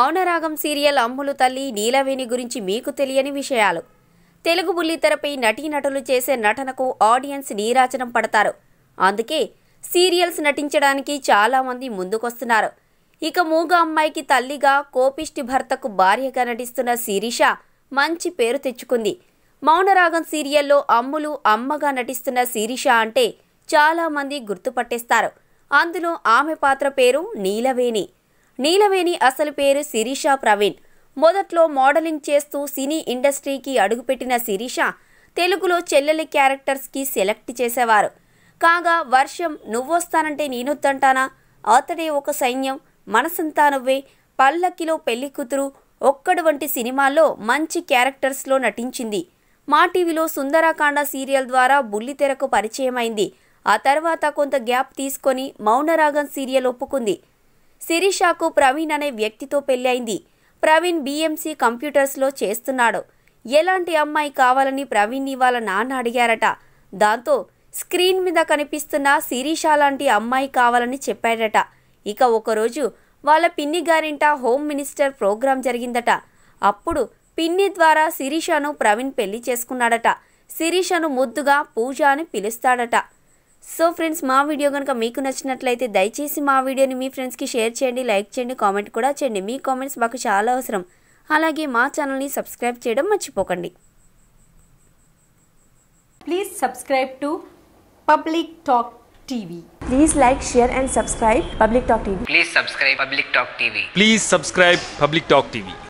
Mounaragam serial అమ్ములు తల్లి నీలవేణి గురించి మీకు తెలియని విషయాలు. తెలుగు బుల్లితెరపై నటీనటులు చేసే నటనకు ఆడియన్స్ నీరాజనం పడతారు. అందుకే సీరియల్స్ నటించడానికి చాలా మంది ముందుకొస్తున్నారు. ఇక మూగ అమ్మాయికి తల్లిగా, కోపిష్టి భర్తకు భార్యగా నటిస్తున్న శిరీష మంచి పేరు తెచ్చుకుంది. మౌనరాగం సీరియల్లో అమ్ములు అమ్మగా నటిస్తున్న శిరీష అంటే చాలా మంది గుర్తుపట్టేస్తారు. అందులో ఆమె పాత్ర పేరు నీలవేణి. నీలవేణి అసలు పేరు శిరీష ప్రవీణ్. మొదట్లో మోడలింగ్ చేస్తూ సినీ ఇండస్ట్రీకి అడుగుపెట్టిన శిరీష తెలుగులో చెల్లెలి క్యారెక్టర్స్కి సెలెక్ట్ చేసేవారు. కాగా వర్షం, నువ్వొస్తానంటే నేనొద్దంటానా, అతడే ఒక సైన్యం, మనసంతా నువ్వే, పల్లకిలో పెళ్లి కూతురు, ఒక్కడు వంటి సినిమాల్లో మంచి క్యారెక్టర్స్లో నటించింది. మా టీవీలో సుందరకాండ సీరియల్ ద్వారా బుల్లితెరకు పరిచయమైంది. ఆ తర్వాత కొంత గ్యాప్ తీసుకొని మౌనరాగం సీరియల్ ఒప్పుకుంది. శిరీషకు ప్రవీణ్ అనే వ్యక్తితో పెళ్ళైంది. ప్రవీణ్ BMC కంప్యూటర్స్లో చేస్తున్నాడు. ఎలాంటి అమ్మాయి కావాలని ప్రవీణ్ని వాళ్ళ నాన్న అడిగారట. దాంతో స్క్రీన్ మీద కనిపిస్తున్న శిరీష లాంటి అమ్మాయి కావాలని చెప్పాడట. ఇక ఒకరోజు వాళ్ళ పిన్ని గారింట హోమ్ మినిస్టర్ ప్రోగ్రాం జరిగిందట. అప్పుడు పిన్ని ద్వారా శిరీషను ప్రవీణ్ పెళ్లి చేసుకున్నాడట. శిరీషను ముద్దుగా పూజ అని పిలుస్తాడట. సో ఫ్రెండ్స్, మా వీడియో కనుక మీకు నచ్చినట్లయితే దయచేసి మా వీడియోని మీ ఫ్రెండ్స్కి షేర్ చేయండి, లైక్ చేయండి, కామెంట్ కూడా చేయండి. మీ కామెంట్స్ మాకు చాలా అవసరం. అలాగే మా ఛానల్ని సబ్స్క్రైబ్ చేయడం మర్చిపోకండి. Please subscribe to Public Talk TV. Please like, share and subscribe Public Talk TV. Please subscribe Public Talk TV. Please subscribe Public Talk TV.